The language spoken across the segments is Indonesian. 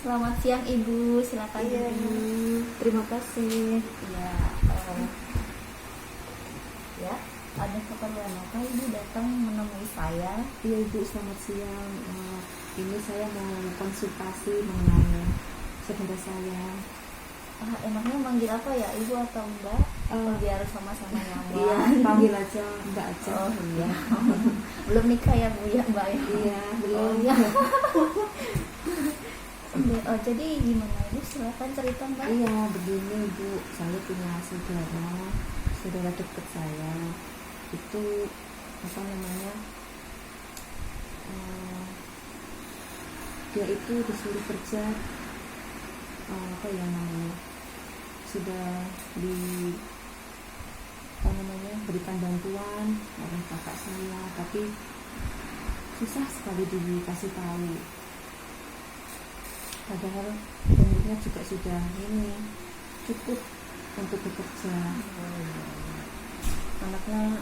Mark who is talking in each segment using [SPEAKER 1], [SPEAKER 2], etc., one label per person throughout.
[SPEAKER 1] Selamat siang Ibu, silakan
[SPEAKER 2] Iya,
[SPEAKER 1] Ibu.
[SPEAKER 2] terima kasih.
[SPEAKER 1] Ya, ya, ada keperluan apa Ibu datang menemui saya?
[SPEAKER 2] Iya Ibu, selamat siang. Ini saya mau konsultasi mengenai saudara saya.
[SPEAKER 1] Enaknya manggil apa ya, Ibu atau Mbak? Biar sama-sama nyaman.
[SPEAKER 2] Iya, panggil aja Mbak aja.
[SPEAKER 1] Oh iya. Belum nikah ya Bu ya Mbak ya?
[SPEAKER 2] Iya, belum.
[SPEAKER 1] Oh, iya. Jadi gimana Ibu? Silakan cerita Mbak.
[SPEAKER 2] Iya, begini Bu, saya punya saudara dekat saya. Itu apa namanya? Dia itu disuruh kerja apa ya namanya? Sudah berikan bantuan oleh kakak saya, tapi susah sekali dikasih tahu. Padahal umurnya juga sudah cukup untuk bekerja. Anaknya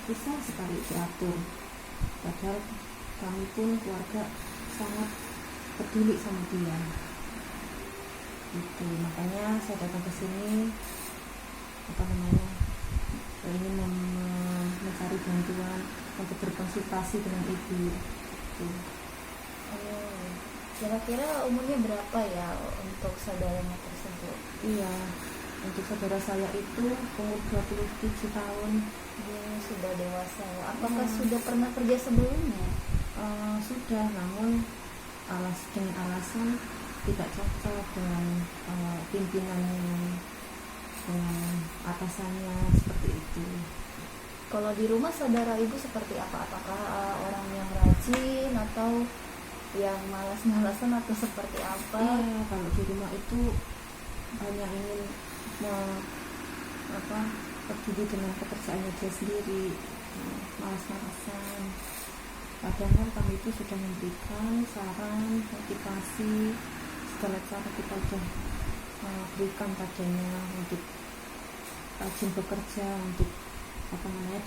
[SPEAKER 2] susah sekali diatur. Padahal kami pun keluarga sangat peduli sama dia. Itu makanya saya datang ke sini ingin mencari bantuan untuk berkonsultasi dengan ibu.
[SPEAKER 1] Kira-kira umurnya berapa ya untuk saudaranya tersebut?
[SPEAKER 2] Iya, untuk saudara saya itu umur 27 tahun.
[SPEAKER 1] Dia sudah dewasa. Apakah sudah pernah kerja sebelumnya?
[SPEAKER 2] Sudah, namun dengan alasan tidak cocok dengan pimpinannya, dengan atasannya, seperti itu.
[SPEAKER 1] Kalau di rumah saudara Ibu seperti apa? Apakah orang yang rajin atau yang malas-malasan atau seperti apa?
[SPEAKER 2] Iya, kalau di rumah itu hanya ingin peduli dengan pekerjaannya dia sendiri, malas-malasan. Padahal kami itu sudah memberikan saran, motivasi, segala cara kita sudah berikan padanya untuk rajin bekerja, untuk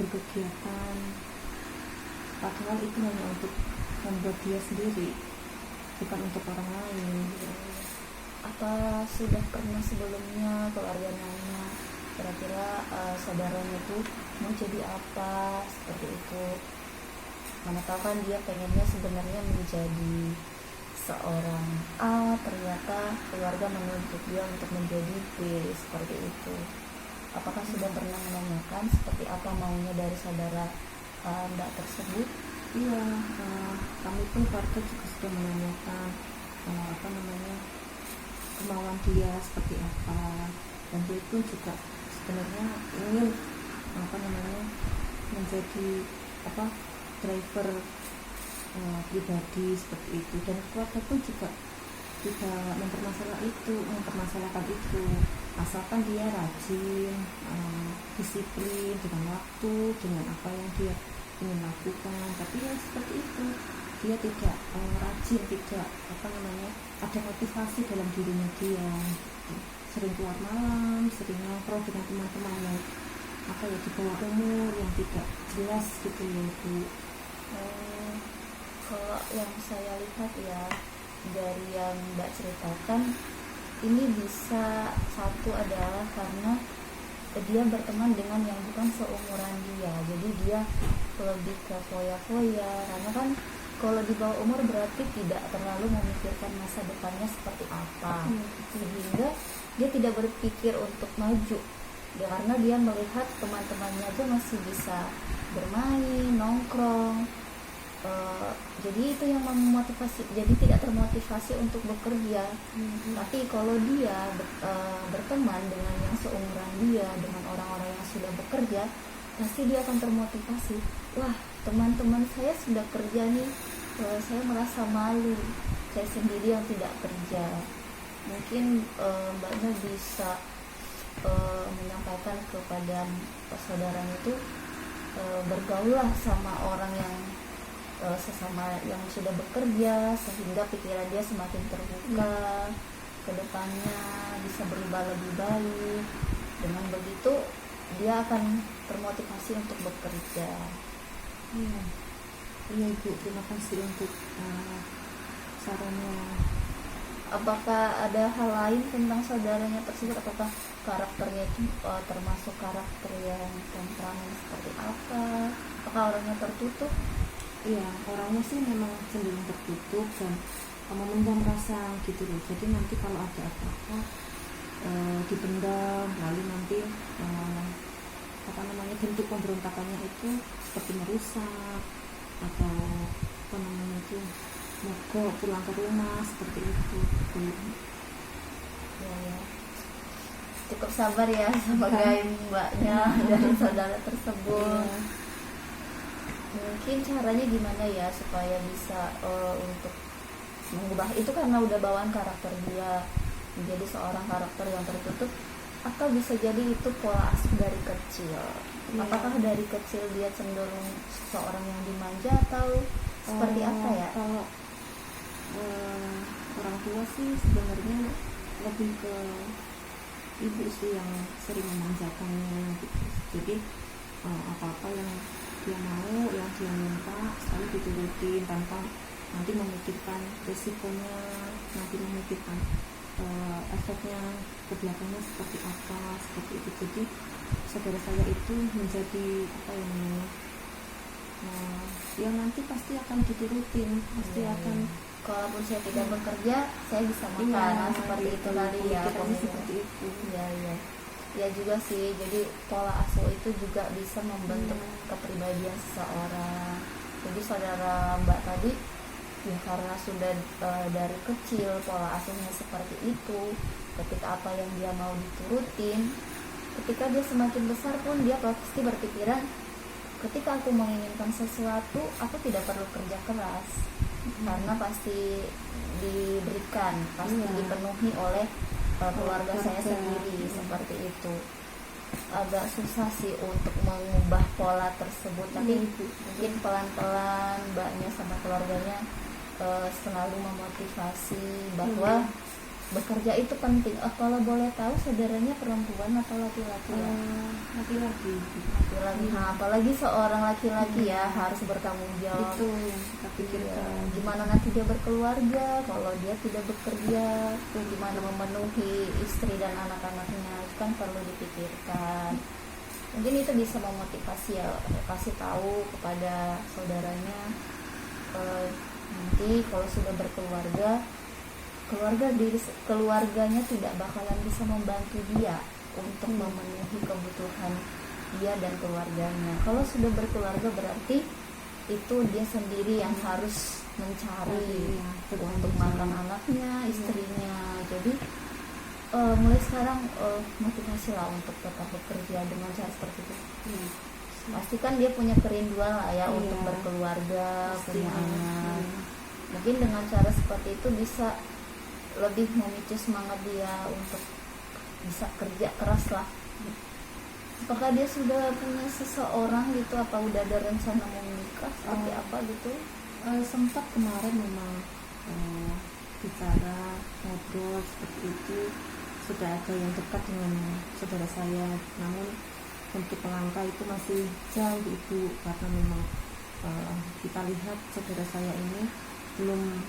[SPEAKER 2] berkegiatan. Padahal itu hanya untuk membuat dia sendiri, bukan untuk orang lain.
[SPEAKER 1] Apa sudah pernah sebelumnya keluarga nanya kira-kira saudaranya itu mau jadi apa, seperti itu? Mana tahu kan dia pengennya sebenarnya menjadi seorang A, ternyata keluarga menuntut dia untuk menjadi B, seperti itu. Apakah sudah pernah menanyakan seperti apa maunya dari saudara Mbak tersebut?
[SPEAKER 2] Iya, kami pun keluarga juga sudah menanyakan kemauan dia seperti apa, dan dia pun juga sebenarnya ingin menjadi driver pribadi seperti itu, dan keluarga pun juga tidak mempermasalahkan itu, asalkan dia rajin, disiplin dengan waktu, dengan apa yang dia ingin lakukan. Tapi ya seperti itu, dia tidak rajin, tidak ada motivasi dalam dirinya. Dia sering keluar malam, sering nongkrong dengan teman-teman yang di bawah umur, yang tidak jelas gitu ya Bu.
[SPEAKER 1] Kalau yang saya lihat ya dari yang Mbak ceritakan, ini bisa satu adalah karena dia berteman dengan yang bukan seumuran dia, jadi dia lebih ke foya-foya, karena kan kalau di bawah umur berarti tidak terlalu memikirkan masa depannya seperti apa, sehingga dia tidak berpikir untuk maju ya, karena dia melihat teman-temannya aja masih bisa bermain, nongkrong. Jadi itu yang memotivasi, jadi tidak termotivasi untuk bekerja. Tapi kalau dia berteman dengan yang seumuran dia, dengan orang-orang yang sudah bekerja, pasti dia akan termotivasi. Wah, teman-teman saya sudah kerja nih, saya merasa malu, saya sendiri yang tidak kerja. Mungkin Mbaknya bisa menyampaikan kepada saudaranya itu, bergaullah sama orang yang sesama yang sudah bekerja, sehingga pikiran dia semakin terbuka, ke depannya bisa berubah lebih baik. Dengan begitu dia akan termotivasi untuk bekerja.
[SPEAKER 2] Iya Ibu, terima kasih untuk sarannya.
[SPEAKER 1] Apakah ada hal lain tentang saudaranya tersebut? Apakah karakternya itu termasuk karakter yang temperamen seperti apa? Apakah orangnya tertutup?
[SPEAKER 2] Iya, orangnya sih memang cenderung tertutup dan memendam rasa gitu loh. Jadi nanti kalau ada apa-apa dipendam, lalu nanti bentuk pemberontakannya itu seperti merusak atau mogok pulang ke rumah seperti itu.
[SPEAKER 1] Ya. Cukup sabar ya sebagai mbaknya dari saudara tersebut.
[SPEAKER 2] Iya.
[SPEAKER 1] Mungkin caranya gimana ya supaya bisa untuk mengubah itu, karena udah bawaan karakter dia menjadi seorang karakter yang tertutup, atau bisa jadi itu pola asuh dari kecil. Apakah dari kecil dia cenderung seorang yang dimanja atau seperti apa ya?
[SPEAKER 2] Kalau orang tua sih sebenarnya lebih ke ibu sih yang sering memanjakannya gitu. Jadi apa-apa yang dia mau, yang dia minta selalu diturutin tanpa nanti memikirkan resikonya, nanti memikirkan efeknya ke belakangnya seperti apa, seperti itu. Jadi saudara saya itu menjadi ya nanti pasti akan diturutin, pasti akan.
[SPEAKER 1] Kalaupun saya tidak bekerja, saya bisa makan, seperti itu tadi ya.
[SPEAKER 2] Seperti itu.
[SPEAKER 1] Ya juga sih. Jadi pola asuh itu juga bisa membentuk kepribadian seseorang. Jadi saudara Mbak tadi ya karena sudah dari kecil pola asuhnya seperti itu, ketika apa yang dia mau diturutin, ketika dia semakin besar pun dia pasti berpikiran, ketika aku menginginkan sesuatu, aku tidak perlu kerja keras, karena pasti diberikan, pasti dipenuhi oleh keluarga saya sendiri. Seperti itu. Agak susah sih untuk mengubah pola tersebut, tapi mungkin pelan-pelan mbaknya sama keluarganya selalu memotivasi bahwa bekerja itu penting. Kalau boleh tahu saudaranya perempuan atau laki-laki ya?
[SPEAKER 2] Laki-laki.
[SPEAKER 1] Nah, apalagi seorang laki-laki ya harus bertanggung jawab.
[SPEAKER 2] Itu yang kita pikirkan.
[SPEAKER 1] Gimana nanti dia berkeluarga kalau dia tidak bekerja, gimana memenuhi istri dan anak-anaknya, itu kan perlu dipikirkan. Mungkin itu bisa memotivasi ya, kasih tahu kepada saudaranya nanti kalau sudah berkeluarga, keluarganya tidak bakalan bisa membantu dia untuk memenuhi kebutuhan dia dan keluarganya. Kalau sudah berkeluarga berarti itu dia sendiri yang harus mencari untuk makan anaknya, istrinya. Jadi mulai sekarang motivasilah untuk tetap bekerja dengan cara seperti itu. Pastikan dia punya kerinduan lah ya untuk berkeluarga, punya anak. Mungkin dengan cara seperti itu bisa lebih memicu semangat dia untuk bisa kerja keras lah. Apakah dia sudah punya seseorang gitu, apa udah ada rencana mau menikah seperti apa gitu?
[SPEAKER 2] Sempat kemarin memang bicara, ngobrol seperti itu, sudah ada yang dekat dengan saudara saya, namun untuk melangkah itu masih jauh Ibu, karena memang kita lihat saudara saya ini belum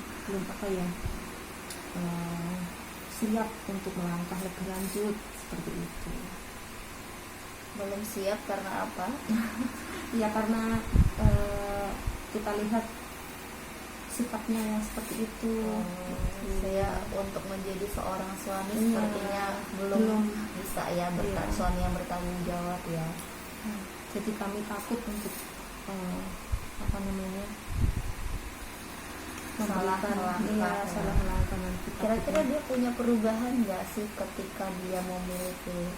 [SPEAKER 2] siap untuk melangkah lebih lanjut seperti itu.
[SPEAKER 1] Belum siap karena apa?
[SPEAKER 2] Ya karena kita lihat sifatnya yang seperti itu.
[SPEAKER 1] Saya untuk menjadi seorang suami sepertinya belum bisa ya, suami yang bertanggung jawab ya.
[SPEAKER 2] Jadi kami takut untuk
[SPEAKER 1] salah
[SPEAKER 2] melangkah nanti.
[SPEAKER 1] Kira-kira dia punya perubahan nggak sih ketika dia memiliki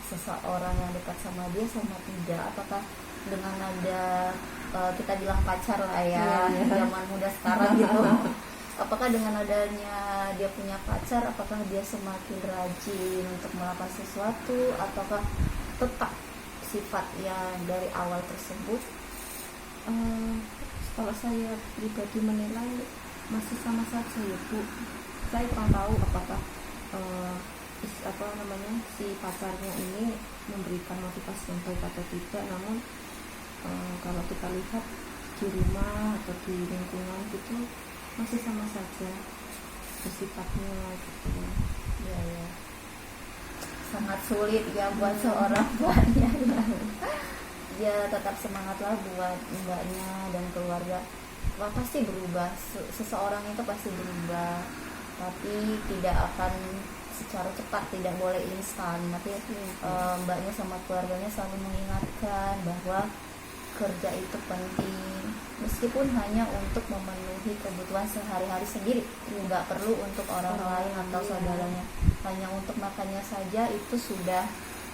[SPEAKER 1] seseorang yang dekat sama dia sama tidak? Apakah dengan ada kita bilang pacar lah ya, zaman muda sekarang gitu, apakah dengan adanya dia punya pacar, apakah dia semakin rajin untuk melakukan sesuatu, ataukah tetap sifat yang dari awal tersebut?
[SPEAKER 2] Kalau saya pribadi menilai masih sama saja ya Bu. Saya kurang tahu apakah si pacarnya ini memberikan motivasi yang baik atau tidak, namun kalau kita lihat di rumah atau di lingkungan gitu masih sama saja bersifatnya gitu.
[SPEAKER 1] Ya, ya. Sangat sulit ya buat seorang mbaknya ya. Dia tetap semangatlah buat mbaknya dan keluarga. Wah, pasti berubah. Seseorang itu pasti berubah, tapi tidak akan secara cepat, tidak boleh instan. Tapi mbaknya sama keluarganya selalu mengingatkan bahwa kerja itu penting, meskipun hanya untuk memenuhi kebutuhan sehari-hari sendiri, nggak perlu untuk orang lain atau saudaranya. Hanya untuk makannya saja itu sudah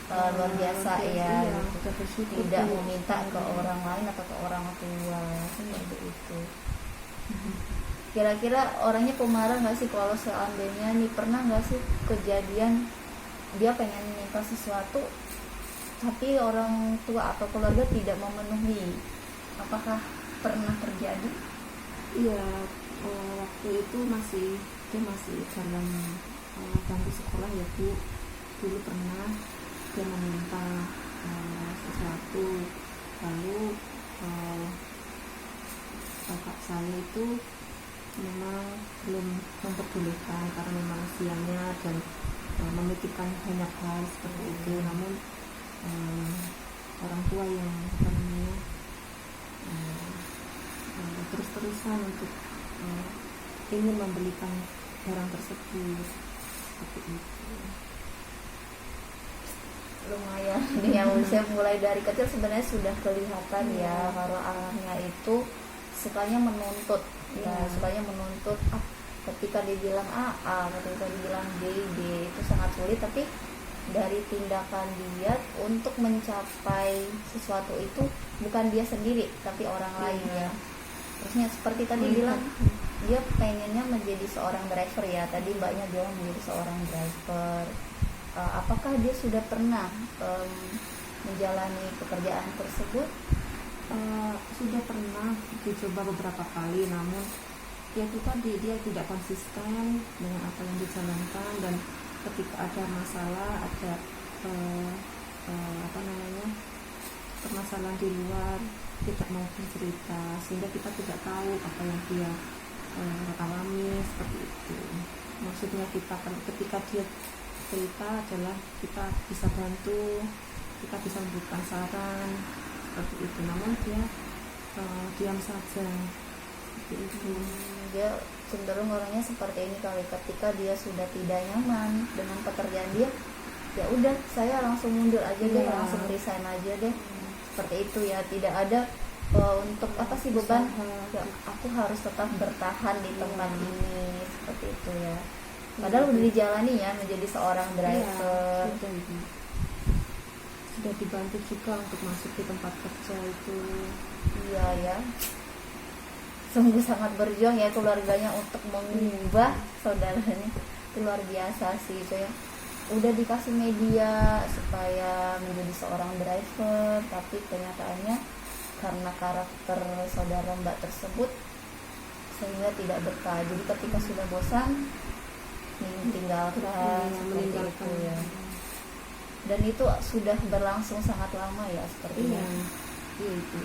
[SPEAKER 1] luar biasa ya, gitu. Tidak meminta ke orang lain atau ke orang tua seperti itu. Kira-kira orangnya pemarah nggak sih kalau seandainya nih, pernah nggak sih kejadian dia pengen minta sesuatu tapi orang tua atau keluarga tidak memenuhi? Apakah pernah terjadi?
[SPEAKER 2] Iya, waktu itu dia masih dalam bangku sekolah ya Bu. Dulu pernah dia meminta sesuatu, lalu bapak saya itu memang belum memperbolehkan karena memang usianya dan memikirkan banyak hal seperti itu. Namun orang tua yang terus-terusan untuk ingin membelikan barang tersebut seperti itu.
[SPEAKER 1] Lumayan nih yang usia mulai dari kecil sebenarnya sudah kelihatan ya kalau anaknya itu sukanya menuntut sukanya menuntut. Ketika dibilang A, ketika dibilang B itu sangat sulit, tapi dari tindakan dia untuk mencapai sesuatu itu bukan dia sendiri tapi orang lain ya. Terusnya seperti tadi bilang dia pengennya menjadi seorang driver ya, tadi mbaknya bilang menjadi seorang driver. Apakah dia sudah pernah menjalani pekerjaan tersebut?
[SPEAKER 2] Sudah pernah dicoba beberapa kali, namun ya itu tadi dia tidak konsisten dengan apa yang dijalankan, dan ketika ada masalah, ada permasalahan di luar, tidak mau bercerita sehingga kita tidak tahu apa yang dia alami seperti itu. Maksudnya kita ketika dia cerita adalah kita bisa bantu, kita bisa memberikan saran seperti itu, namun dia diam saja seperti itu.
[SPEAKER 1] Dia cenderung orangnya seperti ini kali, ketika dia sudah tidak nyaman dengan pekerjaan dia, ya udah saya langsung mundur aja deh, langsung resign aja deh, seperti itu ya. Tidak ada untuk apa sih beban ya, aku harus tetap bertahan di tempat ini seperti itu ya. Padahal udah dijalani ya menjadi seorang driver.
[SPEAKER 2] Sudah dibantu juga untuk masuk di tempat kerja itu.
[SPEAKER 1] Iya ya, sungguh sangat berjuang ya keluarganya untuk mengubah saudaranya. Itu luar biasa sih itu ya. Udah dikasih media supaya menjadi seorang driver, tapi kenyataannya karena karakter saudara mbak tersebut sehingga tidak betah. Jadi ketika sudah bosan meninggalkan seperti itu ya. Dan itu sudah berlangsung sangat lama ya seperti
[SPEAKER 2] itu.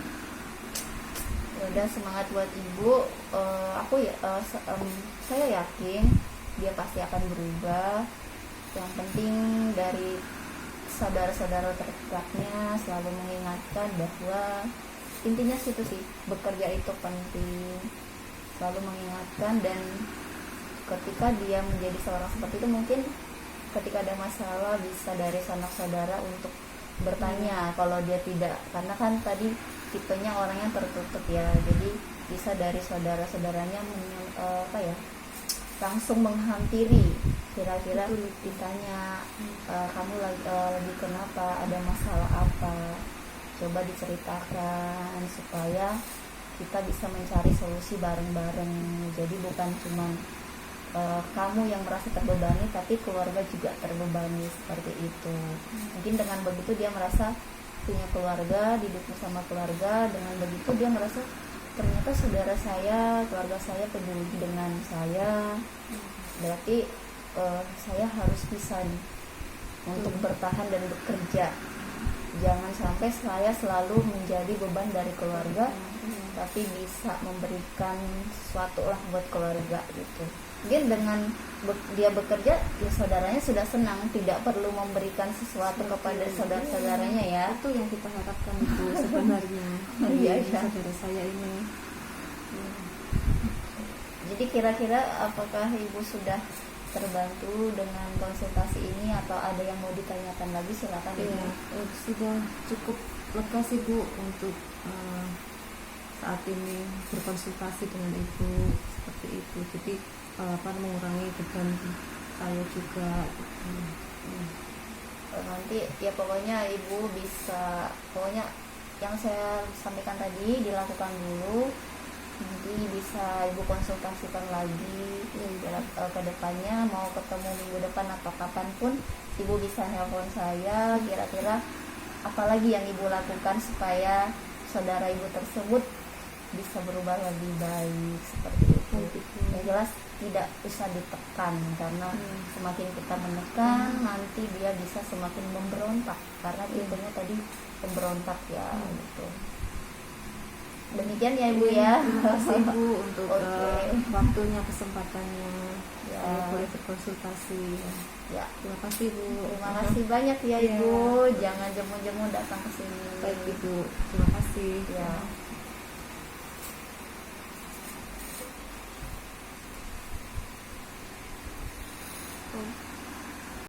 [SPEAKER 1] Udah semangat buat ibu. Saya yakin dia pasti akan berubah. Yang penting dari saudara-saudara terdekatnya selalu mengingatkan bahwa intinya situ sih, bekerja itu penting, selalu mengingatkan. Dan ketika dia menjadi seorang seperti itu, mungkin ketika ada masalah bisa dari sanak saudara untuk bertanya. Kalau dia tidak, karena kan tadi tipenya orangnya tertutup ya, jadi bisa dari saudara-saudaranya langsung menghampiri, kira-kira ditanya, kamu lagi kenapa, ada masalah apa, coba diceritakan supaya kita bisa mencari solusi bareng-bareng. Jadi bukan cuma kamu yang merasa terbebani, tapi keluarga juga terbebani seperti itu. Mungkin dengan begitu dia merasa punya keluarga, didukung sama keluarga. Dengan begitu dia merasa ternyata saudara saya, keluarga saya peduli dengan saya. Berarti saya harus bisa nih untuk bertahan dan bekerja jangan sampai saya selalu menjadi beban dari keluarga, tapi bisa memberikan sesuatu lah buat keluarga gitu. Mungkin dengan dia bekerja, ya saudaranya sudah senang, tidak perlu memberikan sesuatu kepada saudara-saudaranya ya.
[SPEAKER 2] Itu yang kita harapkan itu sebenarnya.
[SPEAKER 1] Iya,
[SPEAKER 2] saudara saya ini.
[SPEAKER 1] Jadi kira-kira apakah ibu sudah terbantu dengan konsultasi ini atau ada yang mau ditanyakan lagi, silakan ibu.
[SPEAKER 2] Ya, sudah cukup lega sih Bu untuk saat ini berkonsultasi dengan ibu seperti itu. Jadi mengurangi beban saya juga.
[SPEAKER 1] Nanti ya pokoknya ibu bisa, pokoknya yang saya sampaikan tadi dilakukan dulu, nanti bisa ibu konsultasikan lagi ke depannya, mau ketemu minggu depan atau kapanpun ibu bisa nelpon saya, kira-kira apalagi yang ibu lakukan supaya saudara ibu tersebut bisa berubah lebih baik seperti itu. Yang jelas tidak usah ditekan, karena semakin kita menekan nanti dia bisa semakin memberontak, karena tipenya tadi pemberontak ya gitu. Demikian ya ibu ya.
[SPEAKER 2] Terima kasih Bu untuk waktunya, kesempatannya
[SPEAKER 1] Ya.
[SPEAKER 2] saya boleh berkonsultasi.
[SPEAKER 1] Ya,
[SPEAKER 2] Terima kasih Bu.
[SPEAKER 1] terima kasih banyak ya
[SPEAKER 2] Ya.
[SPEAKER 1] ibu. Jangan jemu-jemu datang ke sini.
[SPEAKER 2] Baik Ibu, terima kasih.
[SPEAKER 1] Ya.